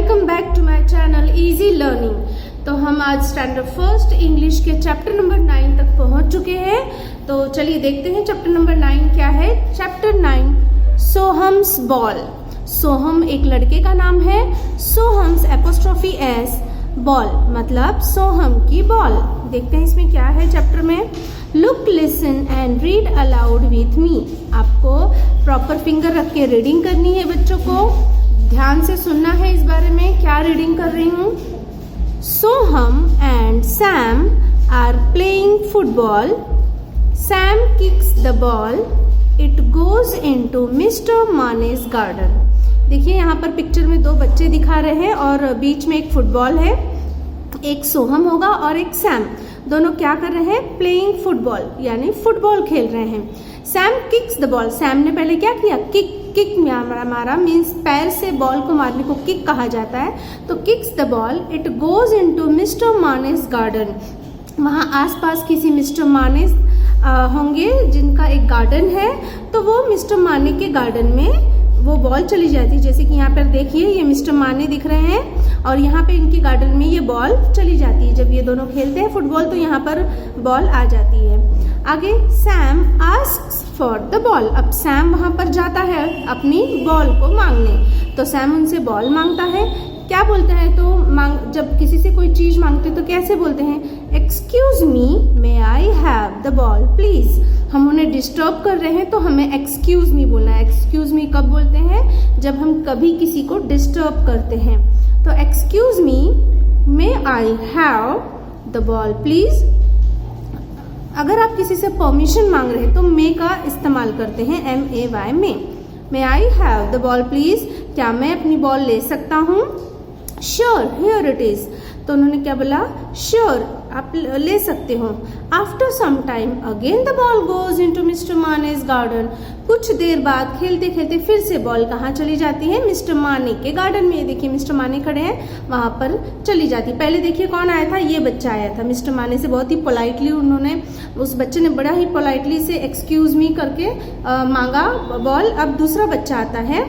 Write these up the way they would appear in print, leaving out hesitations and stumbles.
Welcome back to my channel easy learning. तो हम आज स्टैंडर्ड फर्स्ट इंग्लिश के चैप्टर नंबर 9 तक पहुंच चुके हैं। तो चलिए देखते हैं चैप्टर नंबर 9 क्या है। Chapter 9 सोहम्स ball. सोहम एक लड़के का नाम है। सोहम्स एपोस्ट्रोफी एस बॉल मतलब सोहम की बॉल। देखते हैं इसमें क्या है चैप्टर में। Look listen and read aloud with me. आपको प्रॉपर फिंगर रख के रीडिंग करनी है। बच्चों को ध्यान से सुनना है इस बारे में क्या रीडिंग कर रही हूँ। Soham and Sam are playing football. Sam kicks the ball. It goes into mister Mane's garden. देखिए यहाँ पर पिक्चर में दो बच्चे दिखा रहे हैं और बीच में एक फुटबॉल है। एक सोहम होगा और एक सैम। दोनों क्या कर रहे हैं? प्लेइंग फुटबॉल यानी फुटबॉल खेल रहे हैं। Sam kicks the ball. Sam ने पहले क्या किया? किक मारा मीन्स पैर से बॉल को मारने को किक कहा जाता है। तो kicks the ball. It goes into mister Mane's garden. वहाँ आसपास किसी मिस्टर मानेस होंगे जिनका एक गार्डन है। तो वो मिस्टर माने के गार्डन में वो बॉल चली जाती है। जैसे कि यहाँ पर देखिए ये मिस्टर माने दिख रहे हैं और यहाँ पे इनके गार्डन में ये बॉल चली जाती है। जब ये दोनों खेलते हैं फुटबॉल तो यहाँ पर बॉल आ जाती है। आगे Sam asks for the ball. अब सैम वहाँ पर जाता है अपनी बॉल को मांगने। तो सैम उनसे बॉल मांगता है। क्या बोलते हैं? तो जब किसी से कोई चीज मांगते तो कैसे बोलते हैं? Excuse me may I have the ball please. हम उन्हें डिस्टर्ब कर रहे हैं तो हमें एक्सक्यूज मी बोलना है। एक्सक्यूज मी कब बोलते हैं? जब हम कभी किसी को डिस्टर्ब करते हैं। तो excuse me may I have the ball please. अगर आप किसी से परमिशन मांग रहे हैं तो मे का इस्तेमाल करते हैं, MAY may I have the ball please. क्या मैं अपनी बॉल ले सकता हूँ? Sure here it is. तो उन्होंने क्या बोला? श्योर आप ले सकते हो। After some time again the ball goes into mister Mane's garden. कुछ देर बाद खेलते खेलते फिर से बॉल कहाँ चली जाती है? मिस्टर माने के गार्डन में। देखिए मिस्टर माने खड़े हैं वहां पर चली जाती। पहले देखिए कौन आया था? ये बच्चा आया था। मिस्टर माने से बहुत ही पोलाइटली उन्होंने, उस बच्चे ने बड़ा ही पोलाइटली से एक्सक्यूज मी करके मांगा बॉल। अब दूसरा बच्चा आता है।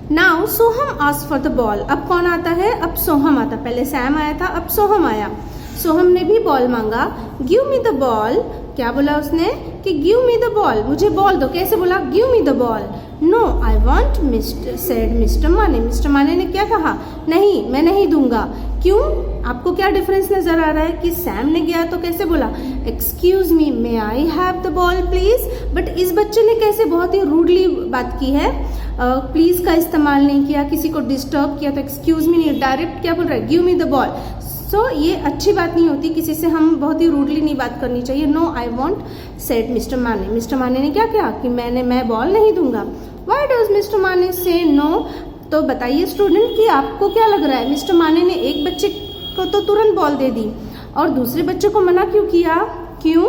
Now Soham ask for the ball. अब कौन आता है? अब सोहम आता। पहले सैम आया था, अब सोहम आया। सोहम ने भी बॉल मांगा। Give me the ball. क्या बोला उसने? कि गिव मी द बॉल, मुझे बॉल दो। कैसे बोला? Give me the ball. No I want said mister Mane. Mister Mane ने क्या कहा? नहीं मैं नहीं दूंगा। क्यों? आपको क्या डिफरेंस नजर आ रहा है कि सैम ने गया तो कैसे बोला? Excuse me may I have the ball please. But इस बच्चे ने कैसे बहुत ही रूडली बात की है। प्लीज का इस्तेमाल नहीं किया, किसी को डिस्टर्ब किया। तो एक्सक्यूज मी नहीं, डायरेक्ट क्या बोल रहा है? Give me the ball. So ये अच्छी बात नहीं होती, किसी से हम बहुत ही रूडली नहीं बात करनी चाहिए। No I want said mister Mane. Mister Mane ने क्या किया कि मैं बॉल नहीं दूंगा। वाई डज मिस्टर माने से नो? तो बताइए स्टूडेंट कि आपको क्या लग रहा है? मिस्टर माने ने एक बच्चे को तो तुरंत बॉल दे दी और दूसरे बच्चे को मना क्यों किया? क्यों?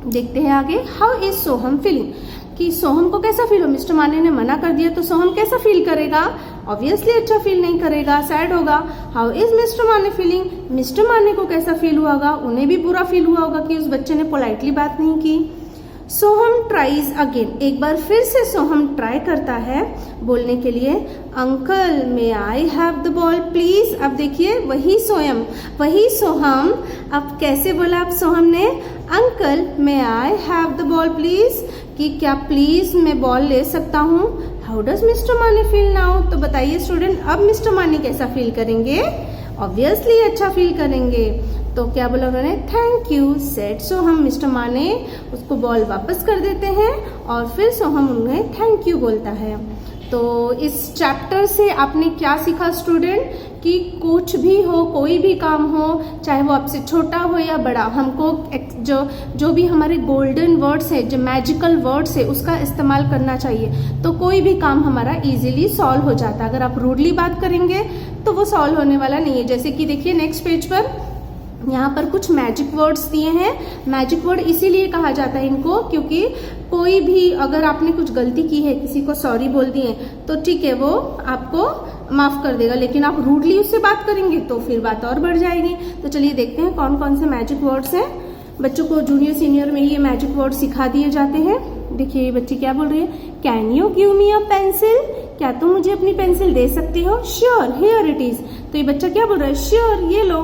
देखते हैं आगे। How is Soham feeling? कि सोहम को कैसा फील हो? मिस्टर माने ने मना कर दिया तो सोहम कैसा फील करेगा? ऑब्वियसली अच्छा फील नहीं करेगा, सैड होगा। हाउ इज मिस्टर माने फीलिंग? मिस्टर माने को कैसा फील हुआ होगा? उन्हें भी बुरा फील हुआ होगा कि उस बच्चे ने पोलाइटली बात नहीं की। सोहम ट्राइज अगेन। एक बार फिर से सोहम ट्राई करता है बोलने के लिए। Uncle may I have the ball please. अब देखिए वही सोहम अब कैसे बोला? अब सोहम ने uncle may I have the ball please, कि क्या प्लीज मैं बॉल ले सकता हूँ। हाउ डज मिस्टर माने फील नाउ? तो बताइए स्टूडेंट अब मिस्टर माने कैसा फील करेंगे? ऑब्वियसली अच्छा फील करेंगे। तो क्या बोला उन्होंने? Thank you said Soham. Mister माने उसको बॉल वापस कर देते हैं और फिर सोहम उन्हें थैंक यू बोलता है। तो इस चैप्टर से आपने क्या सीखा स्टूडेंट? कि कुछ भी हो, कोई भी काम हो, चाहे वो आपसे छोटा हो या बड़ा, हमको जो भी हमारे गोल्डन वर्ड्स है, जो मैजिकल वर्ड्स है, उसका इस्तेमाल करना चाहिए। तो कोई भी काम हमारा इजीली सॉल्व हो जाता है। अगर आप रूडली बात करेंगे तो वो सॉल्व होने वाला नहीं है। जैसे कि देखिए नेक्स्ट पेज पर यहाँ पर कुछ मैजिक वर्ड्स दिए हैं। मैजिक वर्ड इसीलिए कहा जाता है इनको क्योंकि कोई भी अगर आपने कुछ गलती की है, किसी को सॉरी बोल दिए तो ठीक है वो आपको माफ कर देगा, लेकिन आप रूडली उससे बात करेंगे तो फिर बात और बढ़ जाएगी। तो चलिए देखते हैं कौन कौन से मैजिक वर्ड्स हैं। बच्चों को जूनियर सीनियर में ये मैजिक वर्ड सिखा दिए जाते हैं। देखिए ये बच्ची क्या बोल रही है? Can you give me a pencil? क्या तुम मुझे अपनी पेंसिल दे सकती हो? Sure, here it is. तो ये बच्चा क्या बोल रहा है? श्योर, ये लो।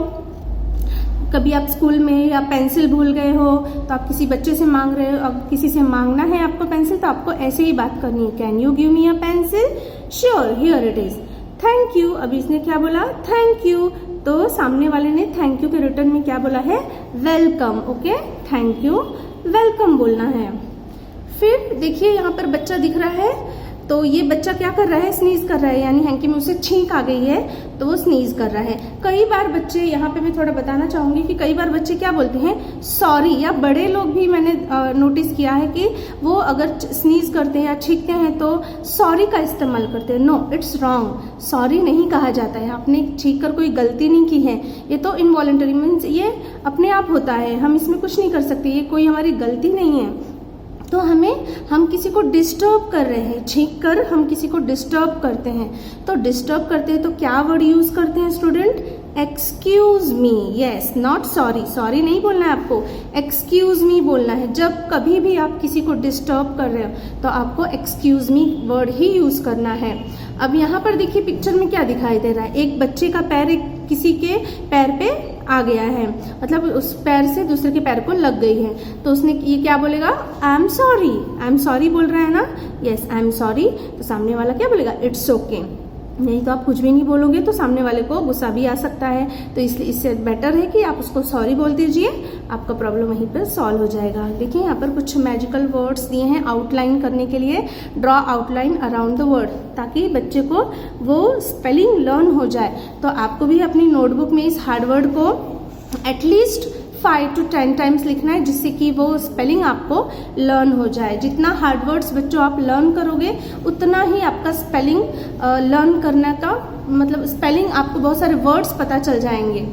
कभी आप स्कूल में या पेंसिल भूल गए हो तो आप किसी बच्चे से मांग रहे हो, अब किसी से मांगना है आपको पेंसिल, तो आपको ऐसे ही बात करनी है, can you give me a pencil? Sure, here it is. Thank you, अभी इसने क्या बोला? Thank you. तो सामने वाले ने थैंक यू के रिटर्न में क्या बोला है? Welcome. Okay, thank you, welcome बोलना है। फिर देखिए यहाँ पर बच्चा दिख रहा है, तो ये बच्चा क्या कर रहा है? स्नीज कर रहा है, यानी हैंकी में उसे छींक आ गई है तो वो स्नीज कर रहा है। कई बार बच्चे, यहाँ पे मैं थोड़ा बताना चाहूंगी कि कई बार बच्चे क्या बोलते हैं? सॉरी, या बड़े लोग भी मैंने नोटिस किया है कि वो अगर स्नीज करते हैं या छींकते हैं तो सॉरी का इस्तेमाल करते हैं। नो, इट्स रॉन्ग, सॉरी नहीं कहा जाता है। आपने छींक कर कोई गलती नहीं की है, ये तो इनवॉलेंटरी मीन्स ये अपने आप होता है, हम इसमें कुछ नहीं कर सकते, ये कोई हमारी गलती नहीं है। तो हम किसी को डिस्टर्ब कर रहे हैं, छींक कर हम किसी को डिस्टर्ब करते हैं। तो डिस्टर्ब करते हैं तो क्या वर्ड यूज करते हैं student? Excuse me. Yes, not sorry, sorry नहीं बोलना है आपको, एक्सक्यूज मी बोलना है। जब कभी भी आप किसी को डिस्टर्ब कर रहे हो तो आपको एक्सक्यूज मी वर्ड ही यूज करना है। अब यहाँ पर देखिए पिक्चर में क्या दिखाई दे रहा है? एक बच्चे का पैर एक किसी के पैर पे आ गया है, मतलब उस पैर से दूसरे के पैर को लग गई है, तो उसने ये क्या बोलेगा? I am sorry. I am sorry बोल रहा है ना? Yes, I am sorry. तो सामने वाला क्या बोलेगा? It's okay. नहीं तो आप कुछ भी नहीं बोलोगे तो सामने वाले को गुस्सा भी आ सकता है, तो इसलिए इससे बेटर है कि आप उसको सॉरी बोल दीजिए, आपका प्रॉब्लम वहीं पर सॉल्व हो जाएगा। देखिए यहाँ पर कुछ मैजिकल वर्ड्स दिए हैं आउटलाइन करने के लिए। Draw outline around the word, ताकि बच्चे को वो स्पेलिंग लर्न हो जाए। तो आपको भी अपनी नोटबुक में इस हार्ड वर्ड को एटलीस्ट 5 to 10 टाइम्स लिखना है, जिससे कि वो स्पेलिंग आपको लर्न हो जाए। जितना हार्ड वर्ड्स बच्चों आप लर्न करोगे उतना ही आपका स्पेलिंग लर्न करने का मतलब स्पेलिंग आपको बहुत सारे वर्ड्स पता चल जाएंगे।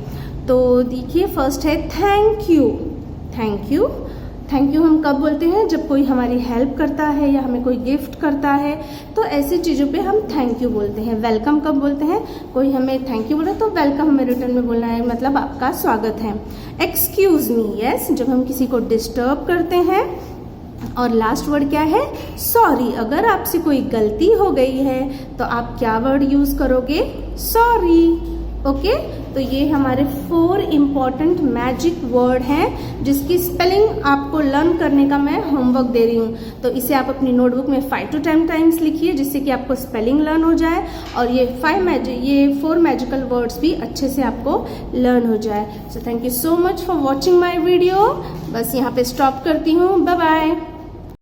तो देखिए फर्स्ट है thank you. Thank you, thank you हम कब बोलते हैं? जब कोई हमारी हेल्प करता है या हमें कोई गिफ्ट करता है, तो ऐसी चीज़ों पे हम थैंक यू बोलते हैं। वेलकम कब बोलते हैं? कोई हमें थैंक यू बोला तो वेलकम हमें रिटर्न में बोलना है, मतलब आपका स्वागत है। एक्सक्यूज मी, यस, जब हम किसी को डिस्टर्ब करते हैं। और लास्ट वर्ड क्या है? सॉरी। अगर आपसे कोई गलती हो गई है तो आप क्या वर्ड यूज करोगे? सॉरी। ओके, तो ये हमारे 4 इम्पॉर्टेंट मैजिक वर्ड हैं जिसकी स्पेलिंग आपको लर्न करने का मैं होमवर्क दे रही हूँ। तो इसे आप अपनी नोटबुक में 5 to 10 टाइम्स लिखिए, जिससे कि आपको स्पेलिंग लर्न हो जाए और ये 4 मैजिकल वर्ड्स भी अच्छे से आपको लर्न हो जाए। So thank you so much for watching my video. बस यहाँ पे स्टॉप करती हूँ। Bye bye.